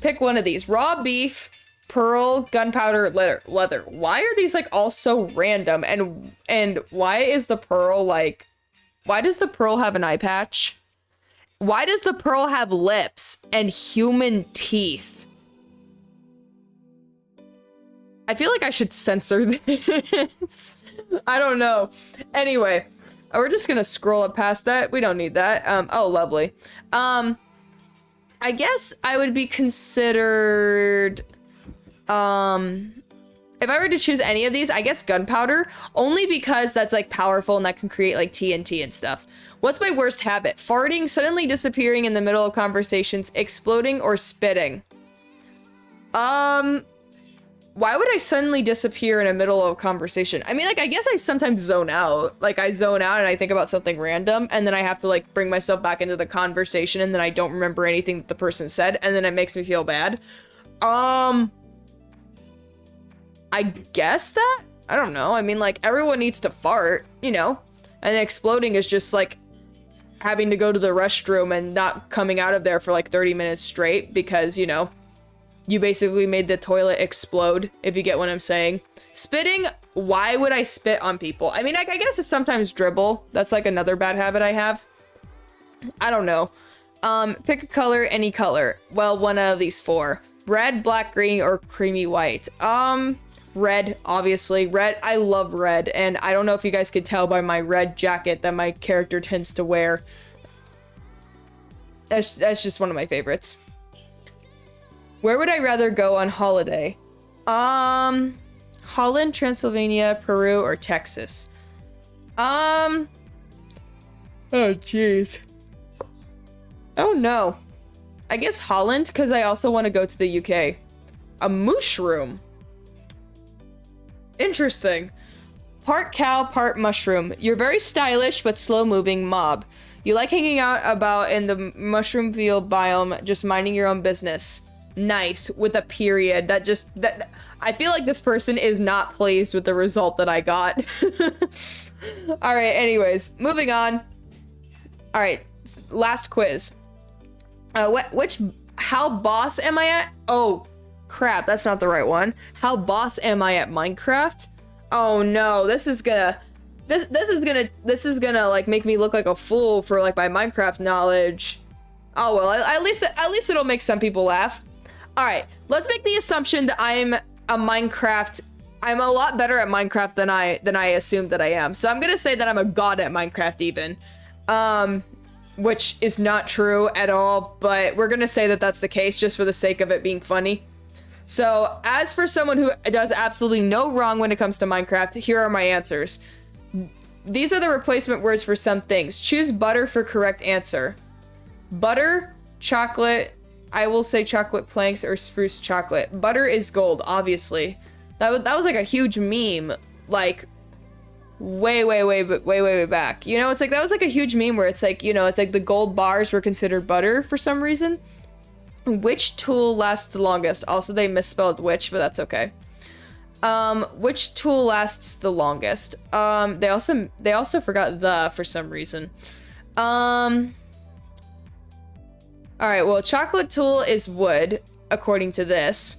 Pick one of these. Raw beef, pearl, gunpowder, leather. Why are these like all so random? And why is the pearl like... Why does the pearl have an eye patch? Why does the pearl have lips and human teeth? I feel like I should censor this. I don't know. Anyway, we're just gonna scroll up past that. We don't need that. Oh, lovely. I guess I would be considered, if I were to choose any of these, I guess gunpowder, only because that's like powerful and that can create like TNT and stuff. What's my worst habit? Farting, suddenly disappearing in the middle of conversations, exploding, or spitting. Why would I suddenly disappear in the middle of a conversation? I mean, like, I guess I sometimes zone out. Like, I zone out and I think about something random, and then I have to, like, bring myself back into the conversation, and then I don't remember anything that the person said, and then it makes me feel bad. I guess that? I don't know. I mean, like, everyone needs to fart, you know? And exploding is just, like, having to go to the restroom and not coming out of there for, like, 30 minutes straight because, you know, you basically made the toilet explode, if you get what I'm saying. Spitting, why would I spit on people? I mean, like, I guess it's sometimes dribble. That's like another bad habit I have. I don't know. Pick a color, any color. Well, one of these four. Red, black, green, or creamy white. Red, obviously. Red, I love red. And I don't know if you guys could tell by my red jacket that my character tends to wear. That's just one of my favorites. Where would I rather go on holiday? Holland, Transylvania, Peru, or Texas? Oh, jeez. Oh, no. I guess Holland, because I also want to go to the UK. A mushroom. Interesting. Part cow, part mushroom. You're very stylish, but slow-moving mob. You like hanging out about in the mushroom field biome, just minding your own business. Nice, with a period. That I feel like this person is not pleased with the result that I got. All right, anyways, moving on. All right, last quiz. How boss am I at? Oh, crap, that's not the right one. How boss am I at Minecraft? Oh no, this is gonna like make me look like a fool for like my Minecraft knowledge. Oh well, at least it'll make some people laugh. All right, let's make the assumption that I'm a lot better at Minecraft than I assumed that I am. So I'm gonna say that I'm a god at Minecraft even, which is not true at all, but we're gonna say that that's the case just for the sake of it being funny. So as for someone who does absolutely no wrong when it comes to Minecraft, here are my answers. These are the replacement words for some things. Choose butter for correct answer. Butter, chocolate, I will say chocolate planks or spruce chocolate. Butter is gold, obviously. That was like a huge meme, like way back. You know, it's like that was like a huge meme where it's like, you know, it's like the gold bars were considered butter for some reason. Which tool lasts the longest? Also, they misspelled which, but that's okay. Which tool lasts the longest? They also forgot the for some reason. All right, well, chocolate tool is wood, according to this.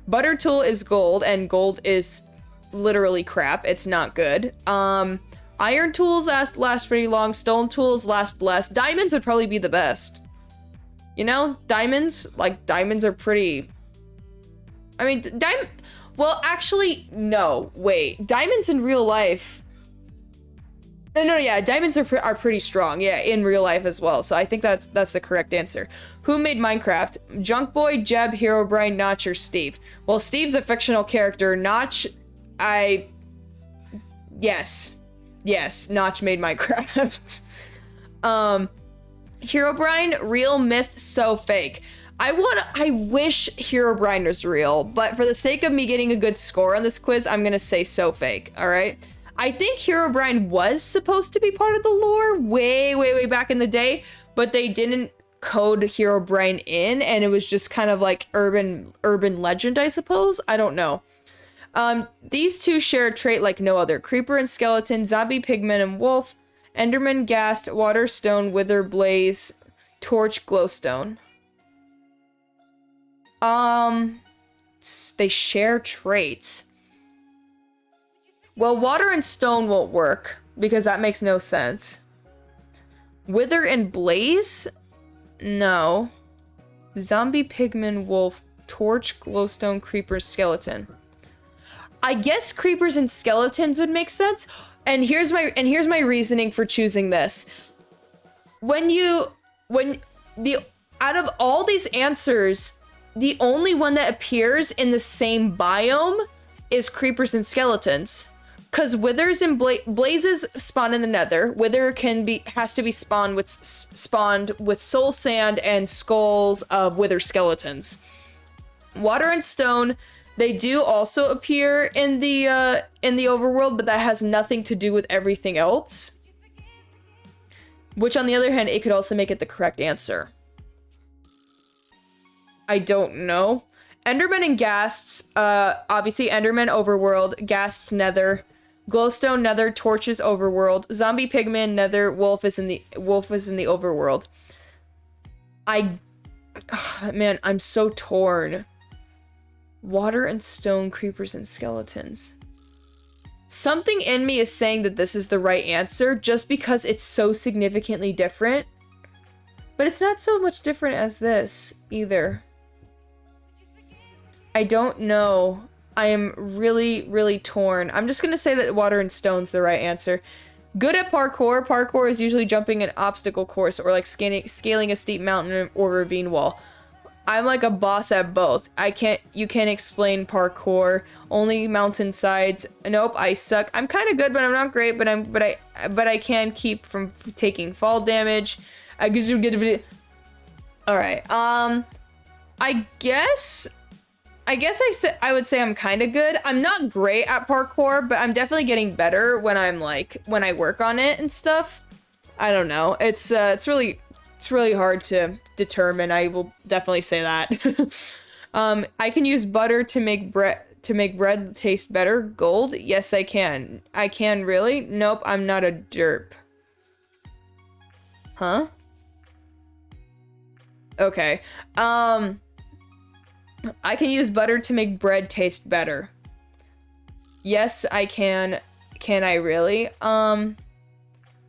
Butter tool is gold, and gold is literally crap. It's not good. Iron tools last pretty long. Stone tools last less. Diamonds would probably be the best. You know, diamonds are pretty... I mean, well, actually, no, wait. Diamonds in real life... No, yeah, diamonds are pretty strong, yeah, in real life as well. So I think that's the correct answer. Who made Minecraft? Junkboy, Jeb, Herobrine, Notch, or Steve? Well, Steve's a fictional character. Notch, yes, Notch made Minecraft. Herobrine, real, myth, so fake. I wish Herobrine was real, but for the sake of me getting a good score on this quiz, I'm gonna say so fake, all right? I think Herobrine was supposed to be part of the lore way back in the day, but they didn't code Herobrine in, and it was just kind of like urban legend, I suppose. I don't know. These two share a trait like no other. Creeper and skeleton, zombie, pigman and wolf, enderman, ghast, water, stone, wither, blaze, torch, glowstone. They share traits. Well, water and stone won't work because that makes no sense. Wither and blaze? No. Zombie, pigman, wolf, torch, glowstone, creeper, skeleton. I guess creepers and skeletons would make sense. And here's my reasoning for choosing this. Out of all these answers, the only one that appears in the same biome is creepers and skeletons. Because withers and blazes spawn in the nether. Wither has to be spawned with soul sand and skulls of wither skeletons. Water and stone, they do also appear in the overworld, but that has nothing to do with everything else. Which on the other hand, it could also make it the correct answer. I don't know. Enderman and ghasts, obviously Enderman overworld, ghasts nether, glowstone nether, torches overworld, zombie pigman nether, wolf is in the overworld. Man, I'm so torn. Water and stone, creepers and skeletons. Something in me is saying that this is the right answer just because it's so significantly different. But it's not so much different as this either. I don't know. I am really, really torn. I'm just gonna say that water and stone's the right answer. Good at parkour. Parkour is usually jumping an obstacle course or like scaling a steep mountain or ravine wall. I'm like a boss at both. You can't explain parkour. Only mountainsides. Nope, I suck. I'm kind of good, but I'm not great. But I can keep from taking fall damage. All right. I guess I would say I'm kind of good. I'm not great at parkour, but I'm definitely getting better when I work on it and stuff. I don't know. It's really hard to determine. I will definitely say that. I can use butter to make bread taste better. Gold? Yes, I can. I can really? Nope, I'm not a derp. Huh? Okay. I can use butter to make bread taste better. Yes, I can. Can I really?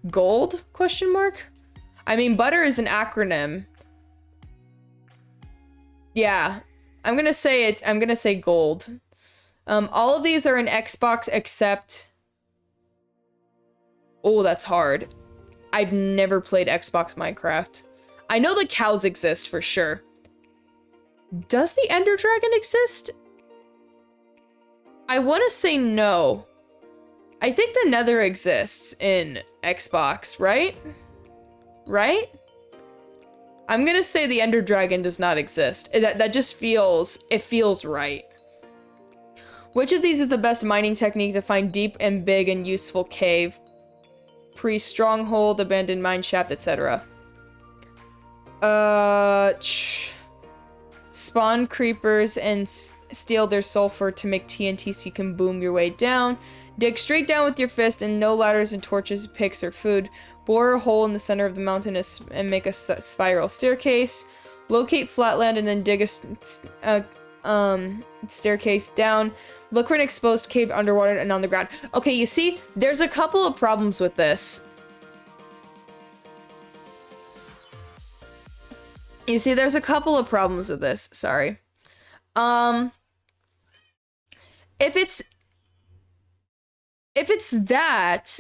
Gold? Question mark? I mean, butter is an acronym. Yeah. I'm gonna say gold. All of these are in Xbox except... Oh, that's hard. I've never played Xbox Minecraft. I know the cows exist for sure. Does the Ender Dragon exist? I want to say no. I think the Nether exists in Xbox, right? Right? I'm gonna say the Ender Dragon does not exist. That just feels right. Which of these is the best mining technique to find deep and big and useful cave? Pre-stronghold, abandoned mine shaft, etc. Spawn creepers and steal their sulfur to make TNT so you can boom your way down. Dig straight down with your fist and no ladders and torches, picks, or food. Bore a hole in the center of the mountain and make a spiral staircase. Locate flatland and then dig a staircase down. Look for an exposed cave underwater and on the ground. Okay, you see, there's a couple of problems with this. Sorry. If it's that...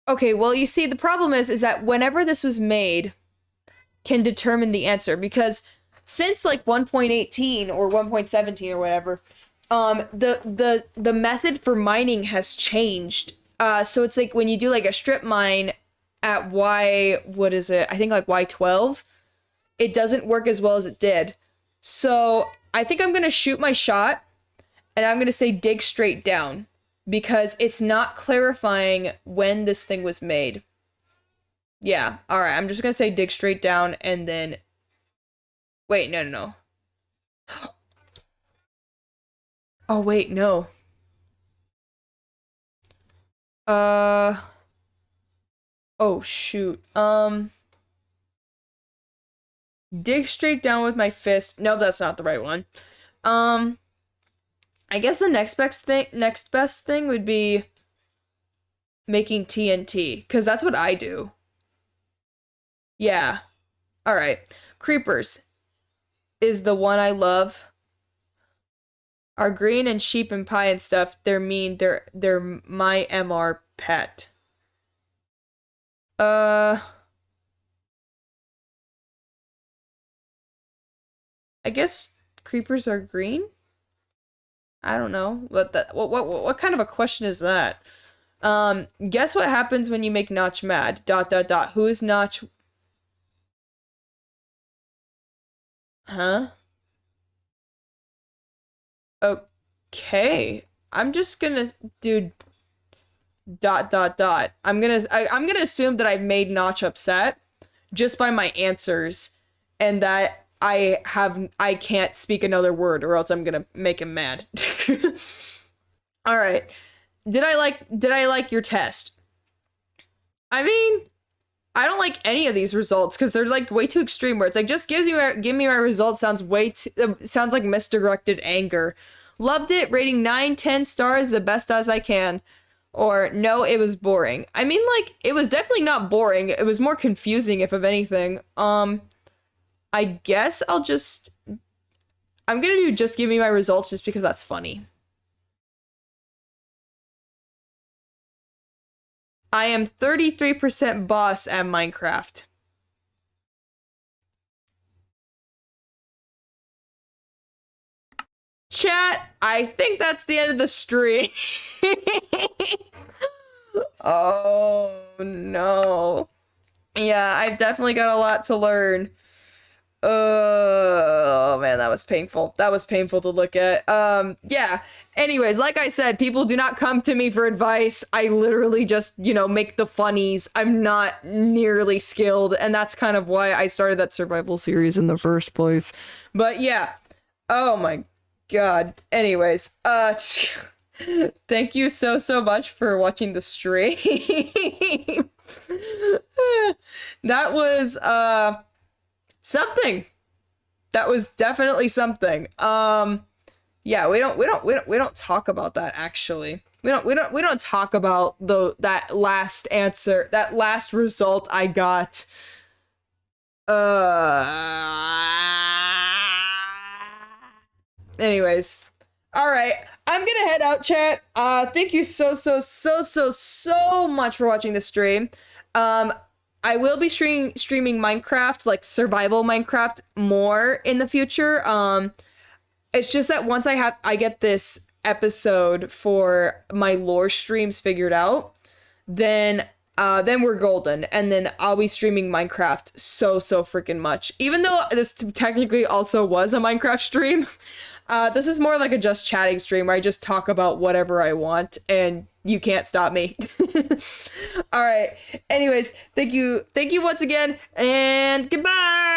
Okay, well, you see, the problem is that whenever this was made can determine the answer, because since like 1.18 or 1.17 or whatever, the method for mining has changed. So it's like when you do like a strip mine at what is it? I think like Y12, it doesn't work as well as it did. So I think I'm gonna shoot my shot and I'm gonna say dig straight down, because it's not clarifying when this thing was made. Yeah. All right. I'm just gonna say dig straight down and then wait. No, no, no. Oh wait, no. Uh. Oh shoot. Dig straight down with my fist. No, that's not the right one. Um. I guess the next best thing would be making TNT, because that's what I do. Yeah. All right. Creepers is the one I love. Are green and sheep and pie and stuff. They're mean. They're my MR pet. Uh, I guess creepers are green? I don't know. What kind of a question is that? Guess what happens when you make Notch mad? Dot dot dot. Who is Notch? Huh? Okay. I'm just gonna do dot dot dot. I'm gonna assume that I've made Notch upset just by my answers, and that I can't speak another word or else I'm gonna make him mad. All right. Did I like your test? I mean, I don't like any of these results because they're like way too extreme. Where it's like just give me my results sounds way too sounds like misdirected anger. Loved it. Rating 9, 10 stars, the best as I can. Or no, it was boring. I mean, like it was definitely not boring. It was more confusing, if of anything. I guess I'm gonna do just give me my results just because that's funny. I am 33% boss at Minecraft. Chat, I think that's the end of the stream. Oh no. Yeah, I've definitely got a lot to learn. Oh man, that was painful. That was painful to look at. Yeah. Anyways, like I said, people do not come to me for advice. I literally just, make the funnies. I'm not nearly skilled, and that's kind of why I started that survival series in the first place. But yeah. Oh my God. Anyways, thank you so much for watching the stream. That was something. That was definitely something. Yeah, we don't talk about that actually. We don't talk about that last answer, that last result I got. Anyways. All right. I'm gonna head out, chat. Thank you so much for watching this stream. Um, I will be streaming Minecraft, like survival Minecraft, more in the future. It's just that once I get this episode for my lore streams figured out, then we're golden, and then I'll be streaming Minecraft so freaking much. Even though this technically also was a Minecraft stream, this is more like a just chatting stream where I just talk about whatever I want, and you can't stop me. All right. Anyways, thank you once again, and goodbye.